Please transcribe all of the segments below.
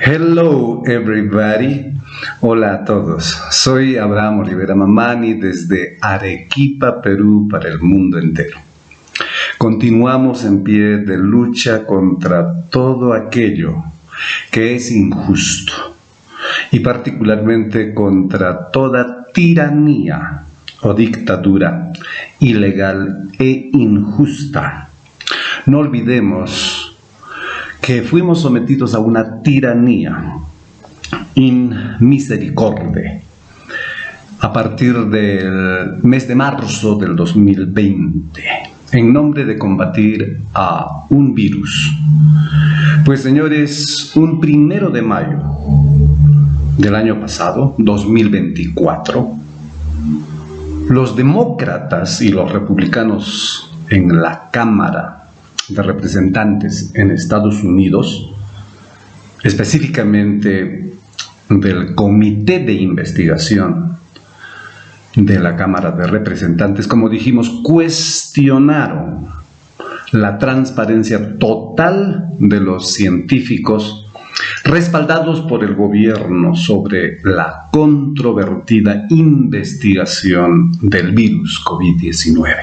Hello everybody, hola a todos, soy Abraham Olivera Mamani desde Arequipa, Perú, para el mundo entero. Continuamos en pie de lucha contra todo aquello que es injusto y particularmente contra toda tiranía o dictadura ilegal e injusta. No olvidemos que fuimos sometidos a una tiranía in misericordia a partir del mes de marzo del 2020 en nombre de combatir a un virus. Pues señores, un 1 de mayo del año pasado, 2024, los demócratas y los republicanos en la Cámara de Representantes en Estados Unidos, específicamente del Comité de Investigación de la Cámara de Representantes, como dijimos, cuestionaron la transparencia total de los científicos respaldados por el gobierno sobre la controvertida investigación del virus COVID-19.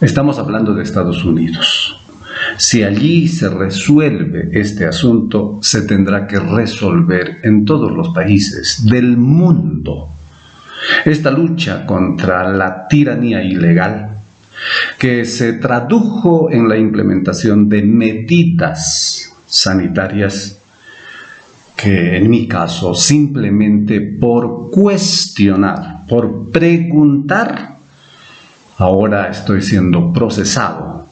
Estamos hablando de Estados Unidos. Si allí se resuelve este asunto, se tendrá que resolver en todos los países del mundo. Esta lucha contra la tiranía ilegal, que se tradujo en la implementación de medidas sanitarias, que en mi caso, simplemente por cuestionar, por preguntar, ahora estoy siendo procesado.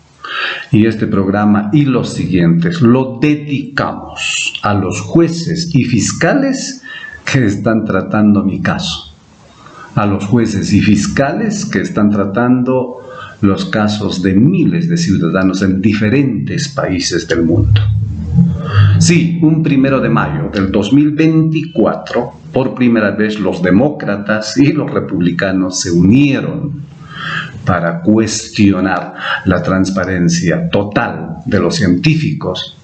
Y este programa y los siguientes lo dedicamos a los jueces y fiscales que están tratando mi caso. A los jueces y fiscales que están tratando los casos de miles de ciudadanos en diferentes países del mundo. Sí, un 1 de mayo del 2024, por primera vez los demócratas y los republicanos se unieron para cuestionar la transparencia total de los científicos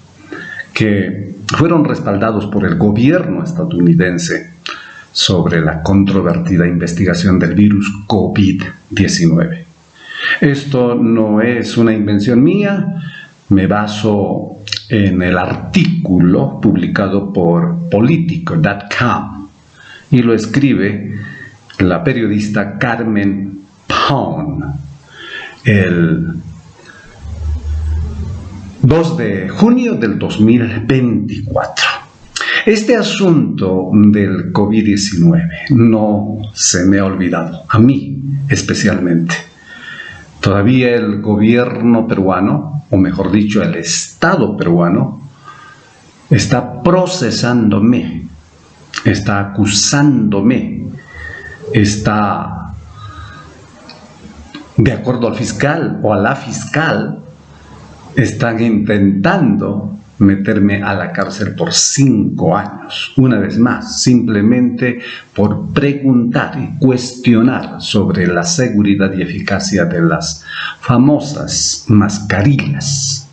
que fueron respaldados por el gobierno estadounidense sobre la controvertida investigación del virus COVID-19. Esto no es una invención mía, me baso en el artículo publicado por Politico.com y lo escribe la periodista Carmen Pound el 2 de junio del 2024. Este asunto del COVID-19 no se me ha olvidado, a mí especialmente. Todavía el gobierno peruano, o mejor dicho, el Estado peruano, está procesándome, está acusándome, está, de acuerdo al fiscal o a la fiscal, están intentando meterme a la cárcel por 5 años, una vez más, simplemente por preguntar y cuestionar sobre la seguridad y eficacia de las famosas mascarillas.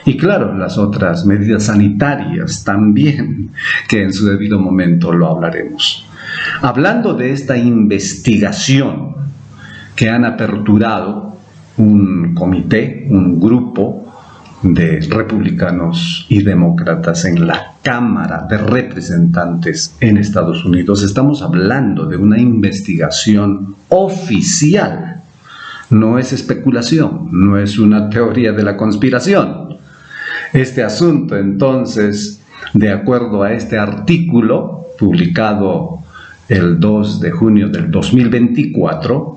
Y claro, las otras medidas sanitarias también, que en su debido momento lo hablaremos. Hablando de esta investigación que han aperturado un comité, un grupo de republicanos y demócratas en la Cámara de Representantes en Estados Unidos, estamos hablando de una investigación oficial. No es especulación, no es una teoría de la conspiración. Este asunto, entonces, de acuerdo a este artículo publicado el 2 de junio del 2024,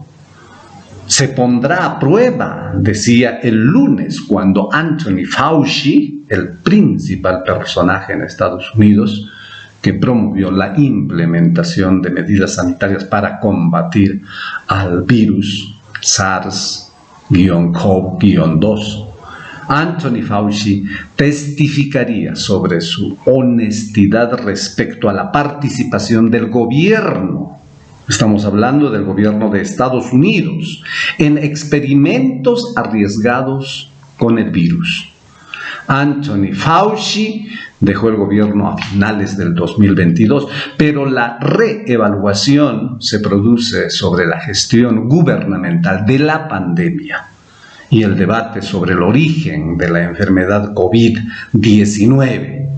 se pondrá a prueba, decía el lunes, cuando Anthony Fauci, el principal personaje en Estados Unidos, que promovió la implementación de medidas sanitarias para combatir al virus SARS-CoV-2, Anthony Fauci testificaría sobre su honestidad respecto a la participación del gobierno. Estamos hablando del gobierno de Estados Unidos en experimentos arriesgados con el virus. Anthony Fauci dejó el gobierno a finales del 2022, pero la reevaluación se produce sobre la gestión gubernamental de la pandemia y el debate sobre el origen de la enfermedad COVID-19.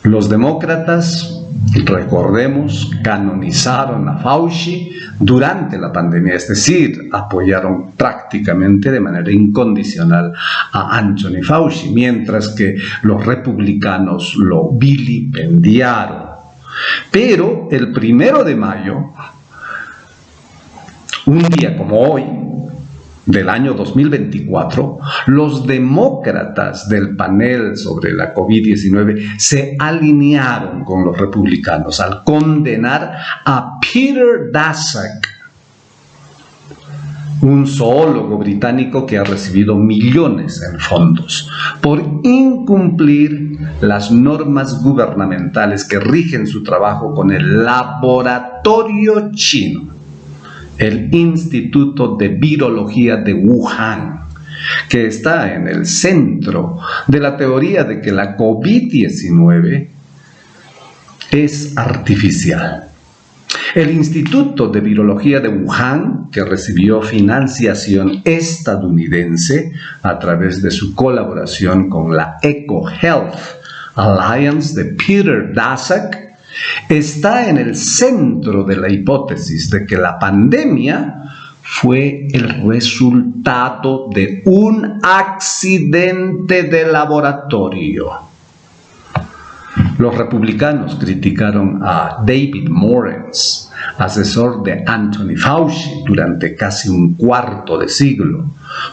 Los demócratas, recordemos, canonizaron a Fauci durante la pandemia, es decir, apoyaron prácticamente de manera incondicional a Anthony Fauci, mientras que los republicanos lo vilipendiaron. Pero el 1 de mayo, un día como hoy, del año 2024, los demócratas del panel sobre la COVID-19 se alinearon con los republicanos al condenar a Peter Daszak, un zoólogo británico que ha recibido millones en fondos, por incumplir las normas gubernamentales que rigen su trabajo con el laboratorio chino, el Instituto de Virología de Wuhan, que está en el centro de la teoría de que la COVID-19 es artificial. El Instituto de Virología de Wuhan, que recibió financiación estadounidense a través de su colaboración con la EcoHealth Alliance de Peter Daszak, está en el centro de la hipótesis de que la pandemia fue el resultado de un accidente de laboratorio. Los republicanos criticaron a David Morens, asesor de Anthony Fauci durante casi un cuarto de siglo,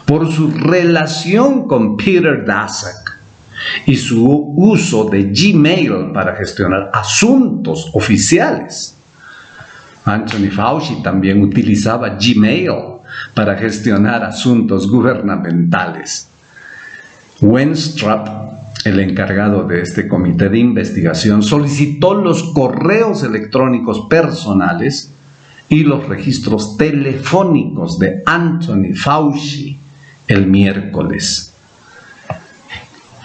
por su relación con Peter Daszak y su uso de Gmail para gestionar asuntos oficiales. Anthony Fauci también utilizaba Gmail para gestionar asuntos gubernamentales. Wenstrup, el encargado de este comité de investigación, solicitó los correos electrónicos personales y los registros telefónicos de Anthony Fauci el miércoles.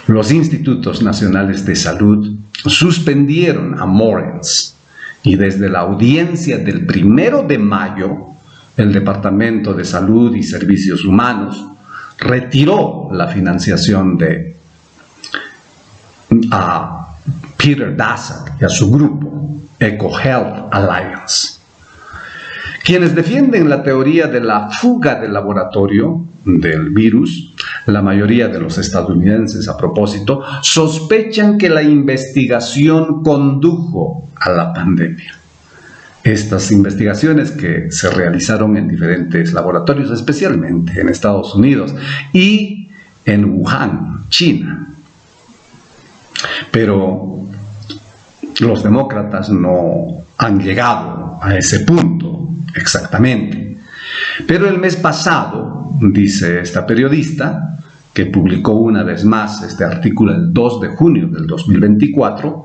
Los institutos nacionales de salud suspendieron a Morens y desde la audiencia del 1 de mayo, el Departamento de Salud y Servicios Humanos retiró la financiación a Peter Daszak y a su grupo, EcoHealth Alliance. Quienes defienden la teoría de la fuga del laboratorio del virus, la mayoría de los estadounidenses a propósito, sospechan que la investigación condujo a la pandemia. Estas investigaciones que se realizaron en diferentes laboratorios, especialmente en Estados Unidos y en Wuhan, China. Pero los demócratas no han llegado a ese punto exactamente. Pero el mes pasado, dice esta periodista, que publicó una vez más este artículo el 2 de junio del 2024,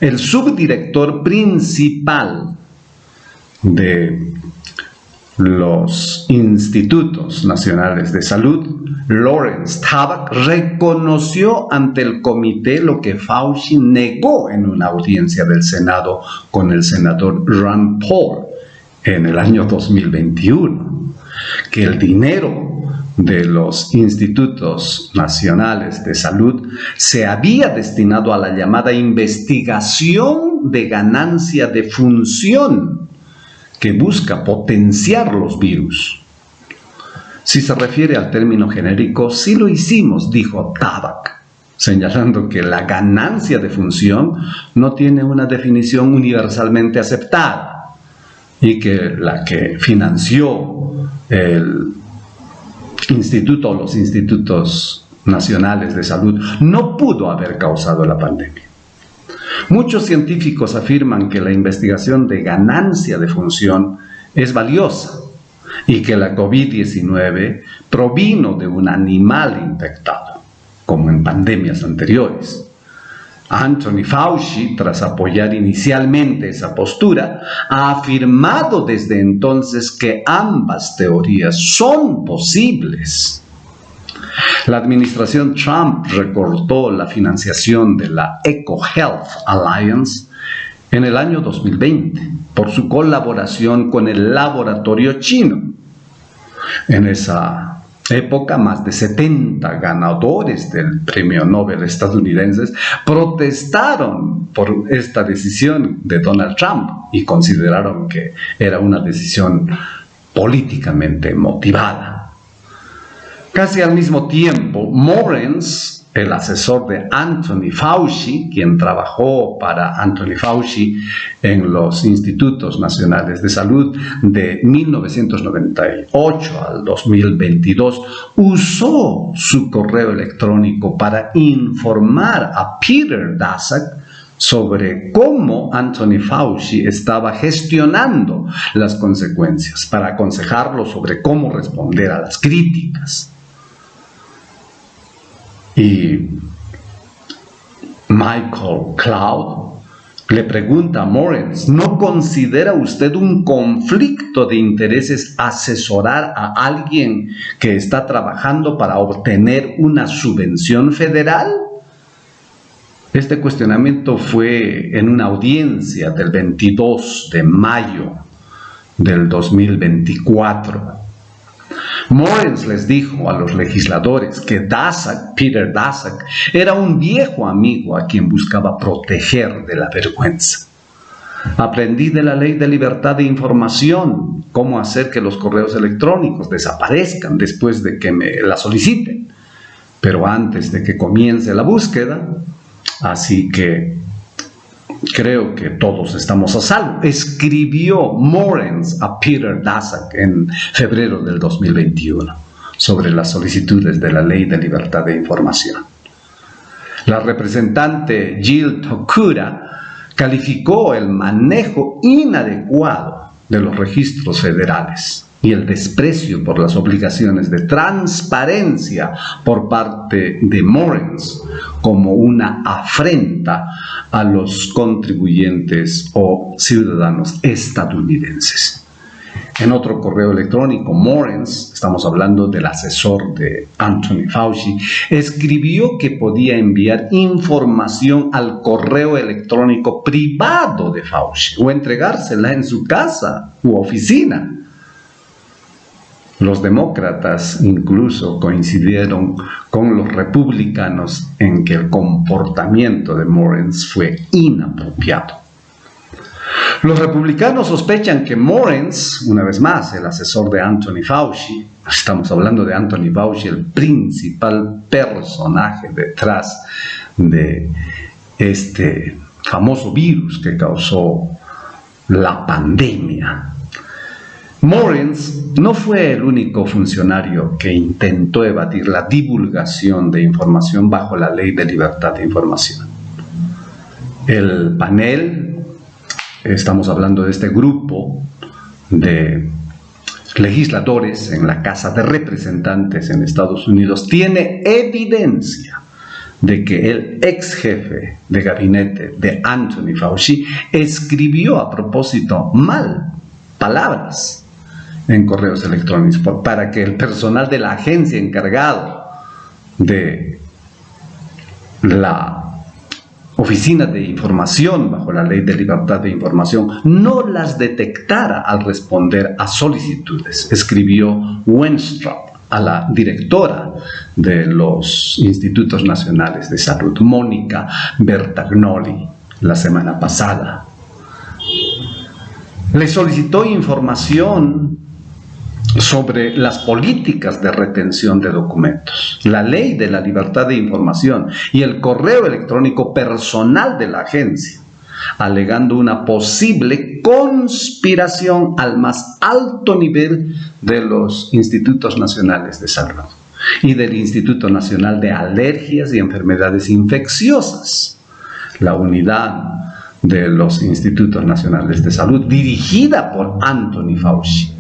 el subdirector principal de los Institutos Nacionales de Salud, Lawrence Tabak, reconoció ante el comité lo que Fauci negó en una audiencia del Senado con el senador Rand Paul en el año 2021, que el dinero de los Institutos Nacionales de Salud se había destinado a la llamada investigación de ganancia de función, que busca potenciar los virus. Si se refiere al término genérico, sí lo hicimos, dijo Tabak, señalando que la ganancia de función no tiene una definición universalmente aceptada y que la que financió el instituto o los institutos nacionales de salud no pudo haber causado la pandemia. Muchos científicos afirman que la investigación de ganancia de función es valiosa y que la COVID-19 provino de un animal infectado, como en pandemias anteriores. Anthony Fauci, tras apoyar inicialmente esa postura, ha afirmado desde entonces que ambas teorías son posibles. La administración Trump recortó la financiación de la EcoHealth Alliance en el año 2020 por su colaboración con el laboratorio chino. En esa época, más de 70 ganadores del premio Nobel estadounidenses protestaron por esta decisión de Donald Trump y consideraron que era una decisión políticamente motivada. Casi al mismo tiempo, Morens, el asesor de Anthony Fauci, quien trabajó para Anthony Fauci en los Institutos Nacionales de Salud de 1998 al 2022, usó su correo electrónico para informar a Peter Daszak sobre cómo Anthony Fauci estaba gestionando las consecuencias, para aconsejarlo sobre cómo responder a las críticas. Y Michael Cloud le pregunta a Morens: ¿no considera usted un conflicto de intereses asesorar a alguien que está trabajando para obtener una subvención federal? Este cuestionamiento fue en una audiencia del 22 de mayo del 2024. Morens les dijo a los legisladores que Peter Daszak, era un viejo amigo a quien buscaba proteger de la vergüenza. Aprendí de la ley de libertad de información cómo hacer que los correos electrónicos desaparezcan después de que me la soliciten, pero antes de que comience la búsqueda, así que creo que todos estamos a salvo, escribió Morens a Peter Daszak en febrero del 2021 sobre las solicitudes de la Ley de Libertad de Información. La representante Jill Tokura calificó el manejo inadecuado de los registros federales y el desprecio por las obligaciones de transparencia por parte de Morens como una afrenta a los contribuyentes o ciudadanos estadounidenses. En otro correo electrónico, Morens, estamos hablando del asesor de Anthony Fauci, escribió que podía enviar información al correo electrónico privado de Fauci o entregársela en su casa u oficina. Los demócratas incluso coincidieron con los republicanos en que el comportamiento de Morens fue inapropiado. Los republicanos sospechan que Morens, una vez más el asesor de Anthony Fauci, estamos hablando de Anthony Fauci, el principal personaje detrás de este famoso virus que causó la pandemia. Morens no fue el único funcionario que intentó evadir la divulgación de información bajo la Ley de Libertad de Información. El panel, estamos hablando de este grupo de legisladores en la Casa de Representantes en Estados Unidos, tiene evidencia de que el ex jefe de gabinete de Anthony Fauci escribió a propósito mal palabras en correos electrónicos para que el personal de la agencia encargado de la Oficina de Información bajo la Ley de Libertad de Información no las detectara al responder a solicitudes, escribió Wenstrup a la directora de los Institutos Nacionales de Salud, Mónica Bertagnoli, la semana pasada. Le solicitó información sobre las políticas de retención de documentos, la Ley de la Libertad de Información y el correo electrónico personal de la agencia, alegando una posible conspiración al más alto nivel de los Institutos Nacionales de Salud y del Instituto Nacional de Alergias y Enfermedades Infecciosas, la unidad de los Institutos Nacionales de Salud dirigida por Anthony Fauci,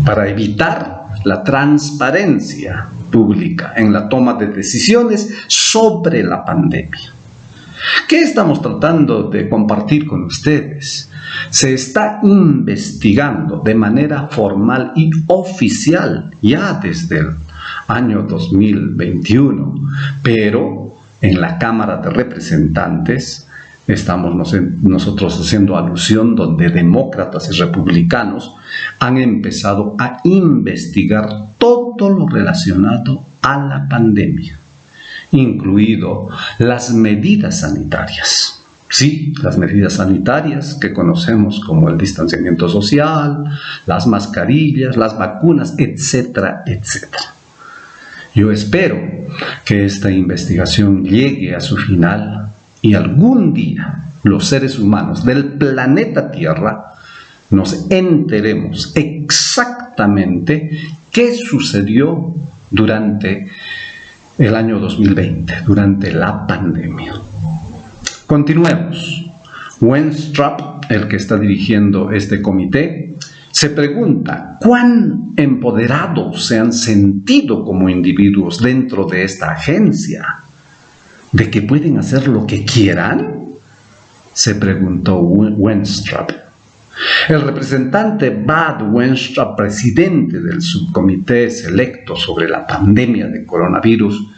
para evitar la transparencia pública en la toma de decisiones sobre la pandemia. ¿Qué estamos tratando de compartir con ustedes? Se está investigando de manera formal y oficial ya desde el año 2021, pero en la Cámara de Representantes estamos nosotros haciendo alusión donde demócratas y republicanos han empezado a investigar todo lo relacionado a la pandemia, incluido las medidas sanitarias. Sí, las medidas sanitarias que conocemos como el distanciamiento social, las mascarillas, las vacunas, etcétera, etcétera. Yo espero que esta investigación llegue a su final y algún día los seres humanos del planeta Tierra nos enteremos exactamente qué sucedió durante el año 2020, durante la pandemia. Continuemos. Wenstrup, el que está dirigiendo este comité, se pregunta cuán empoderados se han sentido como individuos dentro de esta agencia, de que pueden hacer lo que quieran, se preguntó Wenstrup. El representante Bud Wenstrup, presidente del subcomité selecto sobre la pandemia de coronavirus,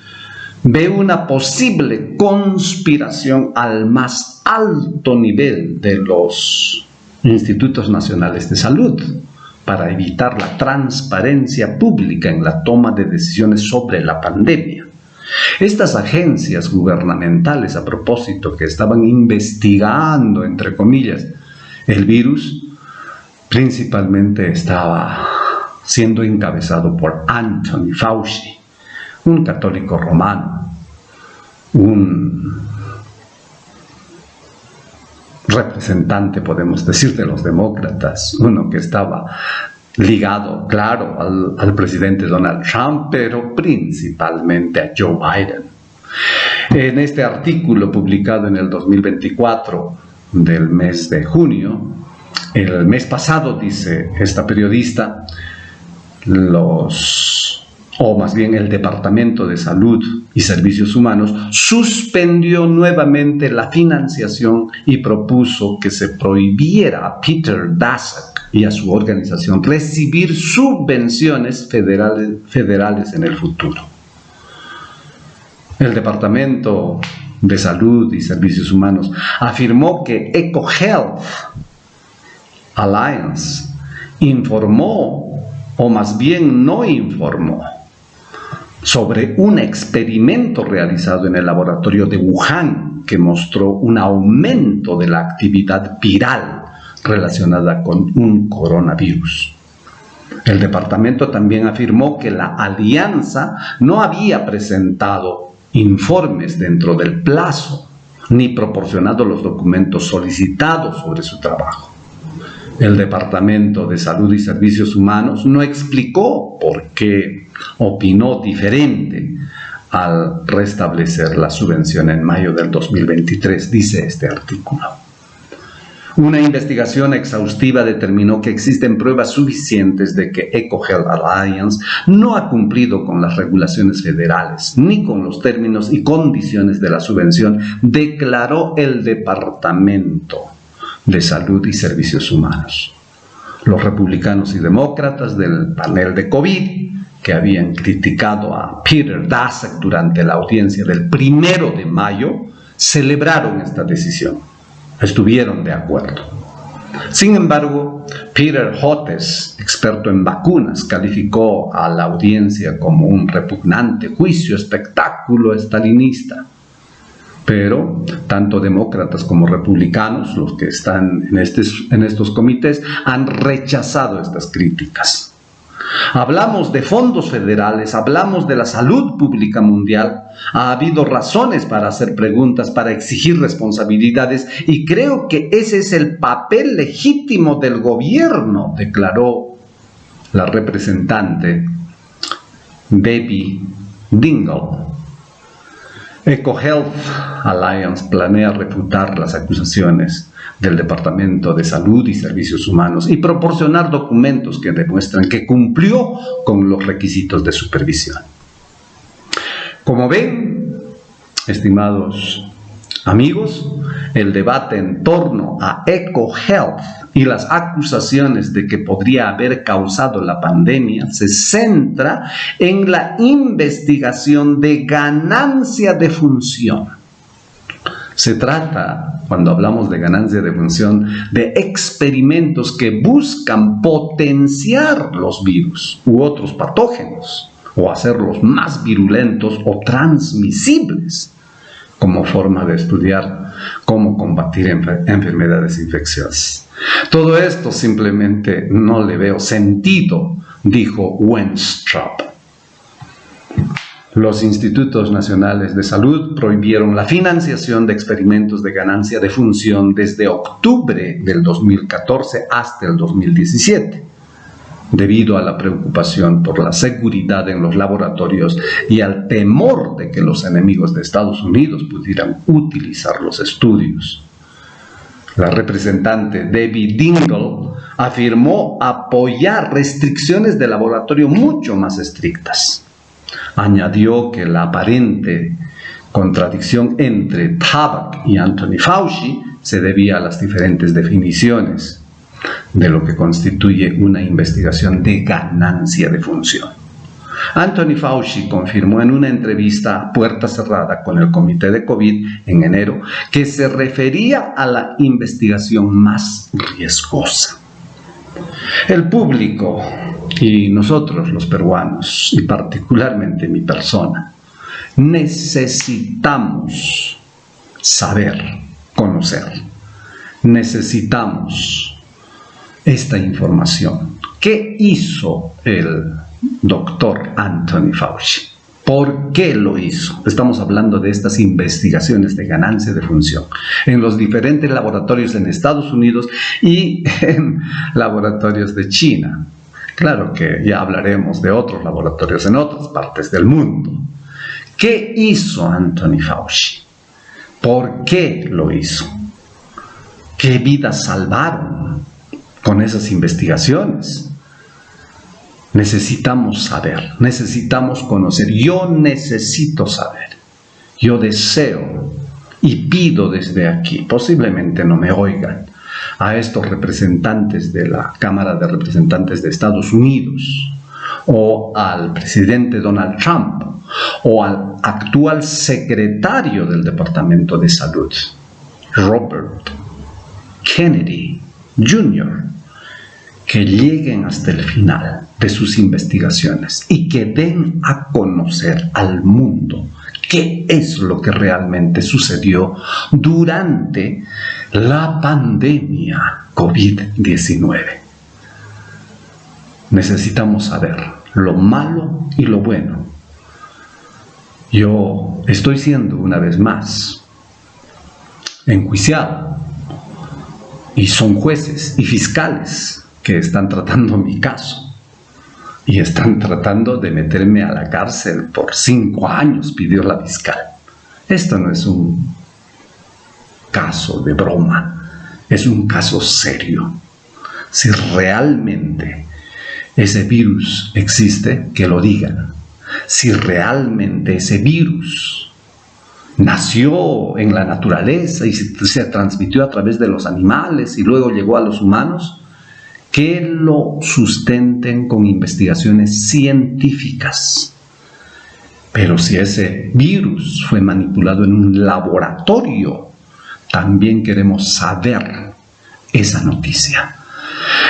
ve una posible conspiración al más alto nivel de los institutos nacionales de salud para evitar la transparencia pública en la toma de decisiones sobre la pandemia. Estas agencias gubernamentales, a propósito, que estaban investigando, entre comillas, el virus, principalmente estaba siendo encabezado por Anthony Fauci, un católico romano, un representante, podemos decir, de los demócratas, uno que estaba ligado, claro, al presidente Donald Trump, pero principalmente a Joe Biden. En este artículo publicado en el 2024 del mes de junio, el mes pasado, dice esta periodista, el Departamento de Salud y Servicios Humanos suspendió nuevamente la financiación y propuso que se prohibiera a Peter Daszak y a su organización recibir subvenciones federales en el futuro. El Departamento de Salud y Servicios Humanos afirmó que EcoHealth Alliance informó, o más bien no informó, sobre un experimento realizado en el laboratorio de Wuhan que mostró un aumento de la actividad viral relacionada con un coronavirus. El departamento también afirmó que la alianza no había presentado informes dentro del plazo ni proporcionado los documentos solicitados sobre su trabajo. El Departamento de Salud y Servicios Humanos no explicó por qué opinó diferente al restablecer la subvención en mayo del 2023, dice este artículo. Una investigación exhaustiva determinó que existen pruebas suficientes de que EcoHealth Alliance no ha cumplido con las regulaciones federales ni con los términos y condiciones de la subvención, declaró el Departamento de Salud y Servicios Humanos. Los republicanos y demócratas del panel de COVID, que habían criticado a Peter Daszak durante la audiencia del 1 de mayo, celebraron esta decisión. Estuvieron de acuerdo. Sin embargo, Peter Hotez, experto en vacunas, calificó a la audiencia como un repugnante juicio espectáculo estalinista. Pero tanto demócratas como republicanos, los que están en estos comités, han rechazado estas críticas. Hablamos de fondos federales, hablamos de la salud pública mundial. Ha habido razones para hacer preguntas, para exigir responsabilidades, y creo que ese es el papel legítimo del gobierno, declaró la representante Debbie Dingell. EcoHealth Alliance planea refutar las acusaciones del Departamento de Salud y Servicios Humanos y proporcionar documentos que demuestran que cumplió con los requisitos de supervisión. Como ven, estimados amigos, el debate en torno a EcoHealth y las acusaciones de que podría haber causado la pandemia se centra en la investigación de ganancia de función. Se trata, cuando hablamos de ganancia de función, de experimentos que buscan potenciar los virus u otros patógenos o hacerlos más virulentos o transmisibles, como forma de estudiar cómo combatir enfermedades infecciosas. Todo esto simplemente no le veo sentido, dijo Wenstrup. Los institutos nacionales de salud prohibieron la financiación de experimentos de ganancia de función desde octubre del 2014 hasta el 2017. Debido a la preocupación por la seguridad en los laboratorios y al temor de que los enemigos de Estados Unidos pudieran utilizar los estudios. La representante Debbie Dingell afirmó apoyar restricciones de laboratorio mucho más estrictas. Añadió que la aparente contradicción entre Tabak y Anthony Fauci se debía a las diferentes definiciones de lo que constituye una investigación de ganancia de función. Anthony Fauci confirmó en una entrevista a puerta cerrada con el Comité de COVID en enero que se refería a la investigación más riesgosa. El público y nosotros los peruanos, y particularmente mi persona, necesitamos saber, conocer, necesitamos esta información. ¿Qué hizo el doctor Anthony Fauci? ¿Por qué lo hizo? Estamos hablando de estas investigaciones de ganancia de función en los diferentes laboratorios en Estados Unidos y en laboratorios de China. Claro que ya hablaremos de otros laboratorios en otras partes del mundo. ¿Qué hizo Anthony Fauci? ¿Por qué lo hizo? ¿Qué vidas salvaron con esas investigaciones? Necesitamos saber, necesitamos conocer. Yo necesito saber. Yo deseo y pido desde aquí, posiblemente no me oigan, a estos representantes de la Cámara de Representantes de Estados Unidos, o al presidente Donald Trump, o al actual secretario del Departamento de Salud, Robert Kennedy Jr., que lleguen hasta el final de sus investigaciones y que den a conocer al mundo qué es lo que realmente sucedió durante la pandemia COVID-19. Necesitamos saber lo malo y lo bueno. Yo estoy siendo una vez más enjuiciado y son jueces y fiscales que están tratando mi caso y están tratando de meterme a la cárcel por 5 años, pidió la fiscal. Esto no es un caso de broma, es un caso serio. Si realmente ese virus existe, que lo digan. Si realmente ese virus nació en la naturaleza y se transmitió a través de los animales y luego llegó a los humanos, que lo sustenten con investigaciones científicas. Pero si ese virus fue manipulado en un laboratorio, también queremos saber esa noticia.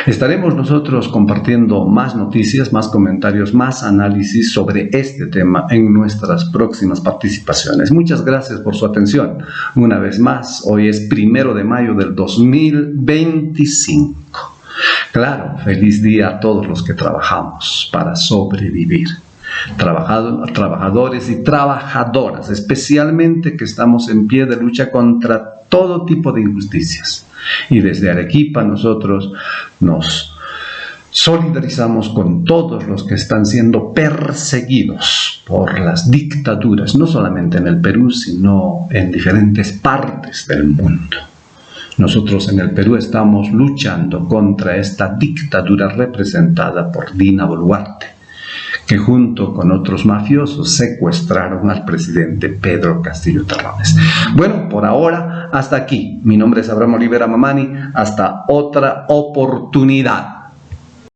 Estaremos nosotros compartiendo más noticias, más comentarios, más análisis sobre este tema en nuestras próximas participaciones. Muchas gracias por su atención. Una vez más, hoy es 1 de mayo del 2025. Claro, feliz día a todos los que trabajamos para sobrevivir. Trabajadores y trabajadoras, especialmente que estamos en pie de lucha contra todo tipo de injusticias. Y desde Arequipa nosotros nos solidarizamos con todos los que están siendo perseguidos por las dictaduras, no solamente en el Perú, sino en diferentes partes del mundo. Nosotros en el Perú estamos luchando contra esta dictadura representada por Dina Boluarte, que junto con otros mafiosos secuestraron al presidente Pedro Castillo Terrones. Bueno, por ahora, hasta aquí. Mi nombre es Abraham Olivera Mamani. Hasta otra oportunidad.